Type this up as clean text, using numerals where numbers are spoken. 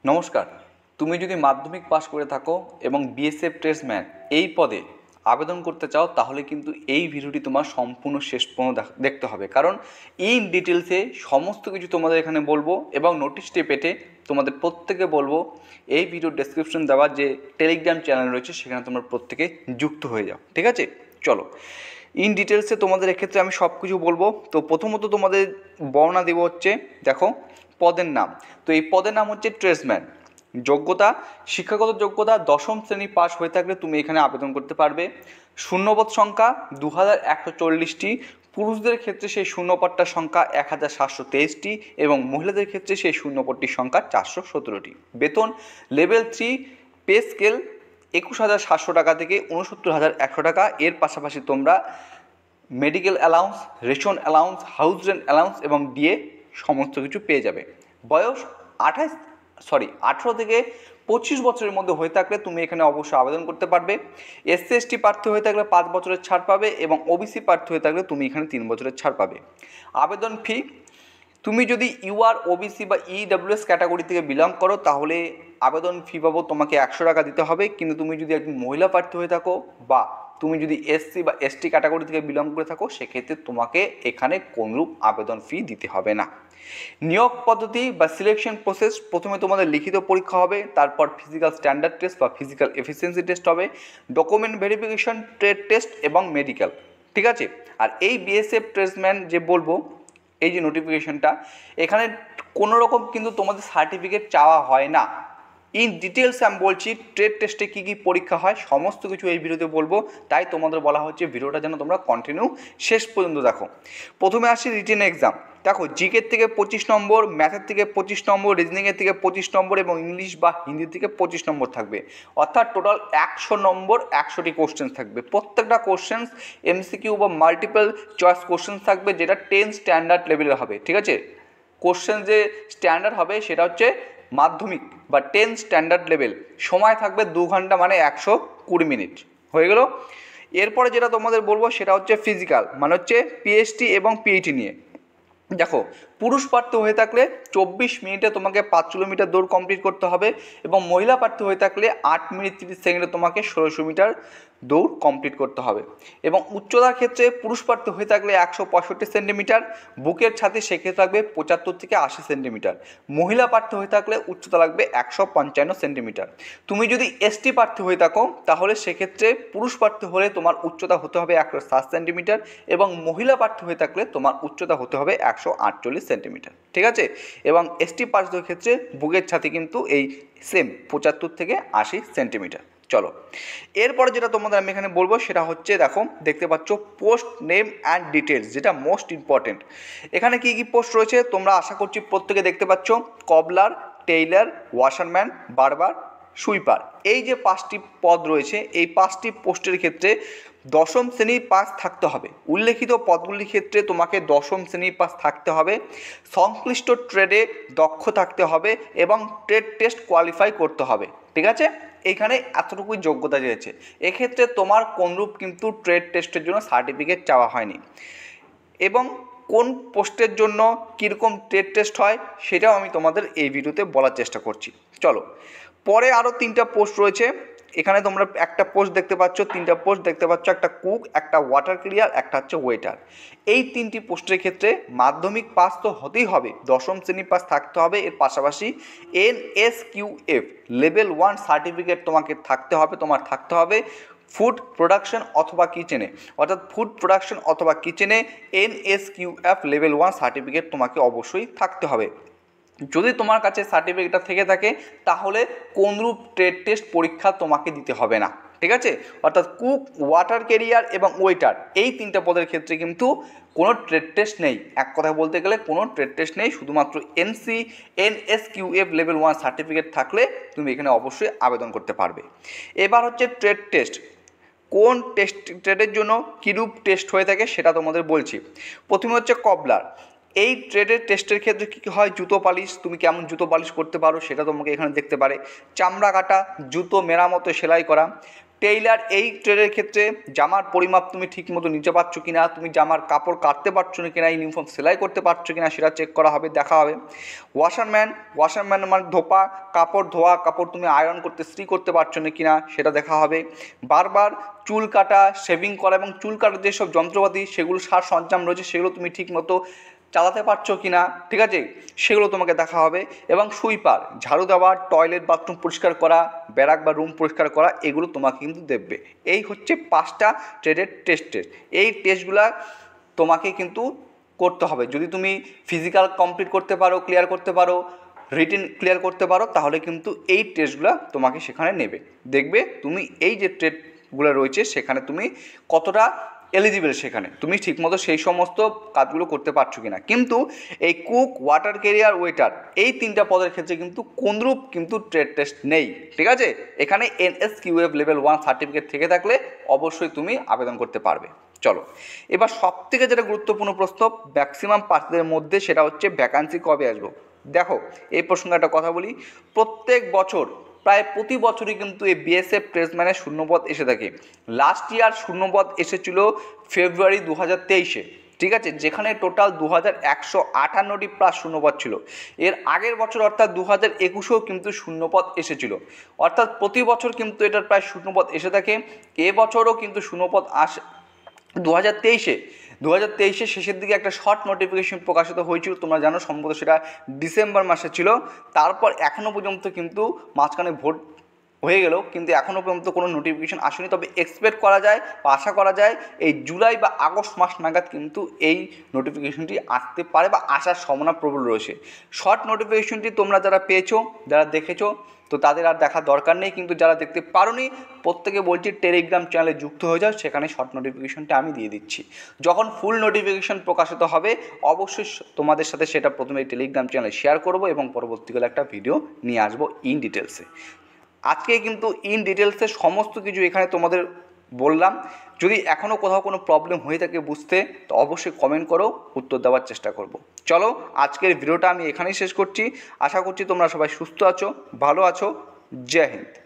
নমস্কার। তুমি যদি মাধ্যমিক পাশ করে থাকো এবং বিএসএফ ট্রেডসম্যান এই পদে আবেদন করতে চাও, তাহলে কিন্তু এই ভিডিওটি তোমার সম্পূর্ণ শেষ পর্যন্ত দেখতে হবে, কারণ ইন ডিটেলসে সমস্ত কিছু তোমাদের এখানে বলবো এবং নোটিশটি পেটে তোমাদের প্রত্যেকে বলবো এই ভিডিওর ডেসক্রিপশন দেওয়া যে টেলিগ্রাম চ্যানেল রয়েছে সেখানে তোমরা প্রত্যেকে যুক্ত হয়ে যাও। ঠিক আছে, চলো ইন ডিটেলসে তোমাদের এক্ষেত্রে আমি সব কিছু বলবো। তো প্রথমত তোমাদের বর্ণনা দেবো হচ্ছে, দেখো পদের নাম। তো এই পদের নাম হচ্ছে ট্রেডসম্যান। যোগ্যতা, শিক্ষাগত যোগ্যতা দশম শ্রেণী পাস হয়ে থাকলে তুমি এখানে আবেদন করতে পারবে। শূন্যপদ সংখ্যা 2140টি, পুরুষদের ক্ষেত্রে সেই শূন্যপদটার সংখ্যা 1723টি এবং মহিলাদের ক্ষেত্রে সেই শূন্যপদটির সংখ্যা 417টি। বেতন লেভেল 3 পে স্কেল 21,700 টাকা থেকে 69,100 টাকা। এর পাশাপাশি তোমরা medical allowance, ration allowance, house rent allowance এবং ডিএ সমস্ত কিছু পেয়ে যাবে। বয়স 18 থেকে 25 বছরের মধ্যে হয়ে থাকলে তুমি এখানে অবশ্যই আবেদন করতে পারবে। এসসি এসটি প্রার্থী হয়ে থাকলে 5 বছরের ছাড় পাবে এবং ওবিসি প্রার্থী হয়ে থাকলে তুমি এখানে 3 বছরের ছাড় পাবে। আবেদন ফি, তুমি যদি ইউআর, ওবিসি বা ইডব্লিউএস ক্যাটাগরি থেকে বিলং করো তাহলে আবেদন ফি বাবদ তোমাকে 100 টাকা দিতে হবে। কিন্তু তুমি যদি একজন মহিলা প্রার্থী হয়ে থাকো বা তুমি যদি এসসি বা এসটি ক্যাটাগরি থেকে বিলং করে থাকো, সেক্ষেত্রে তোমাকে এখানে কোনরূপ আবেদন ফি দিতে হবে না। নিয়োগ পদ্ধতি বা সিলেকশন প্রসেস, প্রথমে তোমাদের লিখিত পরীক্ষা হবে, তারপর ফিজিক্যাল স্ট্যান্ডার্ড টেস্ট বা ফিজিক্যাল এফিসিয়েন্সি টেস্ট হবে, ডকুমেন্ট ভেরিফিকেশন, ট্রেড টেস্ট এবং মেডিকেল। ঠিক আছে, আর এই বিএসএফ ট্রেডসম্যান যে বলবো, এই যে নোটিফিকেশনটা, এখানে কোনো রকম কিন্তু তোমাদের সার্টিফিকেট চাওয়া হয় না। ইন ডিটেলস আমি বলছি ট্রেড টেস্টে কী কী পরীক্ষা হয় সমস্ত কিছু এই ভিডিওতে বলবো, তাই তোমাদের বলা হচ্ছে ভিডিওটা যেন তোমরা কন্টিনিউ শেষ পর্যন্ত দেখো। প্রথমে আসি রিটেন এক্সাম। দেখো জিকের থেকে 25 নম্বর, ম্যাথের থেকে 25 নম্বর, রিজনিংয়ের থেকে 25 নম্বর এবং ইংলিশ বা হিন্দি থেকে 25 নম্বর থাকবে। অর্থাৎ টোটাল 100 নম্বর, 100টি কোশ্চেন থাকবে। প্রত্যেকটা কোশ্চেন্স এমসিকিউ বা মাল্টিপল চয়েস কোশ্চেন থাকবে, যেটা 10 স্ট্যান্ডার্ড লেভেলের হবে। ঠিক আছে, কোশ্চেন যে স্ট্যান্ডার্ড হবে সেটা হচ্ছে মাধ্যমিক বা 10 স্ট্যান্ডার্ড লেভেল। সময় থাকবে 2 ঘন্টা, মানে 120 মিনিট হয়ে গেল। এরপরে যেটা তোমাদের বলবো সেটা হচ্ছে ফিজিক্যাল, মানে হচ্ছে পিএইচডি এবং পিইটি নিয়ে। দেখো পুরুষ প্রার্থী হয়ে থাকলে 24 মিনিটে তোমাকে 5 কিলোমিটার দৌড় কমপ্লিট করতে হবে এবং মহিলা প্রার্থী হয়ে থাকলে 8 মিনিট 30 সেকেন্ডে তোমাকে 1600 মিটার দৌড় কমপ্লিট করতে হবে। এবং উচ্চতার ক্ষেত্রে পুরুষ প্রার্থী হয়ে থাকলে 165 সেন্টিমিটার, বুকের ছাতি সেক্ষেত্রে থাকবে 75 থেকে 80 সেন্টিমিটার। মহিলা প্রার্থী হয়ে থাকলে উচ্চতা লাগবে 155 সেন্টিমিটার। তুমি যদি এসটি প্রার্থী হয়ে থাকো তাহলে সেক্ষেত্রে পুরুষ প্রার্থী হলে তোমার উচ্চতা হতে হবে 160 সেন্টিমিটার এবং মহিলা প্রার্থী হয়ে থাকলে তোমার উচ্চতা হতে হবে 148 সেন্টিমিটার। ঠিক আছে, এবং এসটি প্রার্থীদের ক্ষেত্রে বুকের ছাতি কিন্তু এই সেম 75 থেকে 80 সেন্টিমিটার। চলো এরপরে যেটা তোমাদের আমি এখানে বলবো সেটা হচ্ছে, দেখো দেখতে পাচ্ছ পোস্ট নেম অ্যান্ড ডিটেলস, যেটা মোস্ট ইম্পর্টেন্ট। এখানে কি কি পোস্ট রয়েছে তোমরা আশা করছি প্রত্যেকে দেখতে পাচ্ছ। কবলার, টেইলার, ওয়াশারম্যান, বারবার, সুইপার, এই যে 5টি পদ রয়েছে, এই 5টি পোস্টের ক্ষেত্রে দশম শ্রেণীর পাস থাকতে হবে। উল্লেখিত পদগুলির ক্ষেত্রে তোমাকে দশম শ্রেণীর পাস থাকতে হবে, সংশ্লিষ্ট ট্রেডে দক্ষ থাকতে হবে এবং ট্রেড টেস্ট কোয়ালিফাই করতে হবে। ঠিক আছে, এইখানে এতটুকুই যোগ্যতা চেয়েছে। এক্ষেত্রে তোমার কোনরূপ কিন্তু ট্রেড টেস্টের জন্য সার্টিফিকেট চাওয়া হয়নি। এবং কোন পোস্টের জন্য কীরকম ট্রেড টেস্ট হয় সেটাও আমি তোমাদের এই ভিডিওতে বলার চেষ্টা করছি। চলো পরে আরও 3টা পোস্ট রয়েছে। এখানে তোমরা একটা পোস্ট দেখতে পাচ্ছ, 3টা পোস্ট দেখতে পাচ্ছ, একটা কুক, একটা ওয়াটার ক্লিয়ার, একটা হচ্ছে ওয়েটার। এই 3টি পোস্টের ক্ষেত্রে মাধ্যমিক পাস তো হতেই হবে, দশম শ্রেণী পাস থাকতে হবে। এর পাশাপাশি NSQF লেভেল 1 সার্টিফিকেট তোমাকে থাকতে হবে, ফুড প্রোডাকশন অথবা কিচেনে, অর্থাৎ ফুড প্রোডাকশন অথবা কিচেনে NSQF লেভেল 1 সার্টিফিকেট তোমাকে অবশ্যই থাকতে হবে। যদি তোমার কাছে সার্টিফিকেটটা থেকে থাকে তাহলে কোনরূপ ট্রেড টেস্ট পরীক্ষা তোমাকে দিতে হবে না। ঠিক আছে, অর্থাৎ কুক, ওয়াটার ক্যারিয়ার এবং ওয়েটার, এই 3টা পদের ক্ষেত্রে কিন্তু কোনো ট্রেড টেস্ট নেই। এক কথায় বলতে গেলে কোনো ট্রেড টেস্ট নেই, শুধুমাত্র NSQF লেভেল 1 সার্টিফিকেট থাকলে তুমি এখানে অবশ্যই আবেদন করতে পারবে। এবার হচ্ছে ট্রেড টেস্ট। কোন ট্রেডের জন্য কীরূপ টেস্ট হয়ে থাকে সেটা তোমাদের বলছি। প্রথমে হচ্ছে কবলার। এই ট্রেডের টেস্টের ক্ষেত্রে কী হয়, জুতো পালিশ, তুমি কেমন জুতো পালিশ করতে পারো সেটা তোমাকে এখানে দেখতে পারে। চামড়া কাটা, জুতো মেরামতো, সেলাই করা, টেইলার এই ট্রেডের ক্ষেত্রে জামার পরিমাপ তুমি ঠিকমতো নিতে পারছো কিনা, তুমি জামার কাপড় কাটতে পারছো না কিনা, ইউনিফর্ম সেলাই করতে পারছো কিনা সেটা চেক করা হবে, দেখা হবে। ওয়াশারম্যান মানে ধোপা কাপড়, ধোয়া কাপড় তুমি আয়রন করতে ইস্ত্রি করতে পারছো না কিনা সেটা দেখা হবে। বারবার চুল কাটা, শেভিং করা এবং চুল কাটার যেসব যন্ত্রপাতি সেগুলো সার সরঞ্জাম রয়েছে সেগুলো তুমি ঠিকমতো চালাতে পারছো কি না, ঠিক আছে, সেগুলো তোমাকে দেখা হবে। এবং সুইপার ঝাড়ু দেওয়া, টয়লেট বাথরুম পরিষ্কার করা, ব্যারাক বা রুম পরিষ্কার করা, এগুলো তোমাকে কিন্তু দেখবে। এই হচ্ছে 5টা ট্রেডের টেস্ট। এই টেস্টগুলা তোমাকে কিন্তু করতে হবে। যদি তুমি ফিজিক্যাল কমপ্লিট করতে পারো, ক্লিয়ার করতে পারো, রিটেন ক্লিয়ার করতে পারো, তাহলে কিন্তু এই টেস্টগুলো তোমাকে সেখানে নেবে। দেখবে তুমি এই যে ট্রেডগুলো রয়েছে সেখানে তুমি কতটা এলিজিবল, সেখানে তুমি ঠিকমতো সেই সমস্ত কাজগুলো করতে পারছো কিনা। কিন্তু এই কুক, ওয়াটার ক্যারিয়ার, ওয়েটার এই 3টা পদের ক্ষেত্রে কিন্তু কোনরূপ কিন্তু ট্রেড টেস্ট নেই, ঠিক আছে। এখানে NSQF লেভেল 1 সার্টিফিকেট থেকে থাকলে অবশ্যই তুমি আবেদন করতে পারবে। চলো এবার সবথেকে যেটা গুরুত্বপূর্ণ প্রশ্ন ম্যাক্সিমাম প্রার্থীদের মধ্যে, সেটা হচ্ছে ভ্যাকান্সি কবে আসবো। দেখো এই প্রসঙ্গে একটা কথা বলি, প্রত্যেক বছর প্রায় প্রতি বছরই কিন্তু এই BSF ট্রেডসম্যানের শূন্যপদ এসে থাকে। লাস্ট ইয়ার শূন্যপদ এসেছিল ফেব্রুয়ারি 2023-এ, ঠিক আছে, যেখানে টোটাল 2158টি প্লাস শূন্যপদ ছিল। এর আগের বছর অর্থাৎ 2021-এও কিন্তু শূন্যপদ এসেছিল, অর্থাৎ প্রতি বছর কিন্তু এটার প্রায় শূন্যপদ এসে থাকে। এবছরও কিন্তু শূন্যপদ আসে 2023-এ শেষের দিকে একটা শর্ট নোটিফিকেশন প্রকাশিত হয়েছিল, তোমরা জানো, সম্ভবত সেটা ডিসেম্বর মাসে ছিল। তারপর এখনও পর্যন্ত কিন্তু মাঝখানে ভোট হয়ে গেল, কিন্তু এখনও পর্যন্ত কোনো নোটিফিকেশন আসেনি। তবে এক্সপেক্ট করা যায় বা আশা করা যায় এই জুলাই বা আগস্ট মাস নাগাদ কিন্তু এই নোটিফিকেশনটি আসতে পারে বা আসার সম্ভাবনা প্রবল রয়েছে। শর্ট নোটিফিকেশনটি তোমরা যারা পেয়েছো, যারা দেখেছো, তো তাদের আর দেখার দরকার নেই। কিন্তু যারা দেখতে পারোনি প্রত্যেকে বলছি টেলিগ্রাম চ্যানেলে যুক্ত হয়ে যাও, সেখানে শর্ট নোটিফিকেশনটা আমি দিয়ে দিচ্ছি। যখন ফুল নোটিফিকেশন প্রকাশিত হবে অবশ্যই তোমাদের সাথে সেটা প্রথমে টেলিগ্রাম চ্যানেলে শেয়ার করব এবং পরবর্তীকালে একটা ভিডিও নিয়ে আসবো ইন ডিটেলসে। আজকে কিন্তু ইন ডিটেলসে সমস্ত কিছু এখানে তোমাদের বললাম। যদি এখনও কোথাও কোনো প্রবলেম হয়ে থাকে বুঝতে, তো অবশ্যই কমেন্ট করো, উত্তর দেওয়ার চেষ্টা করব। চলো আজকের ভিডিওটা আমি এখানেই শেষ করছি। আশা করছি তোমরা সবাই সুস্থ আছো, ভালো আছো। জয় হিন্দ।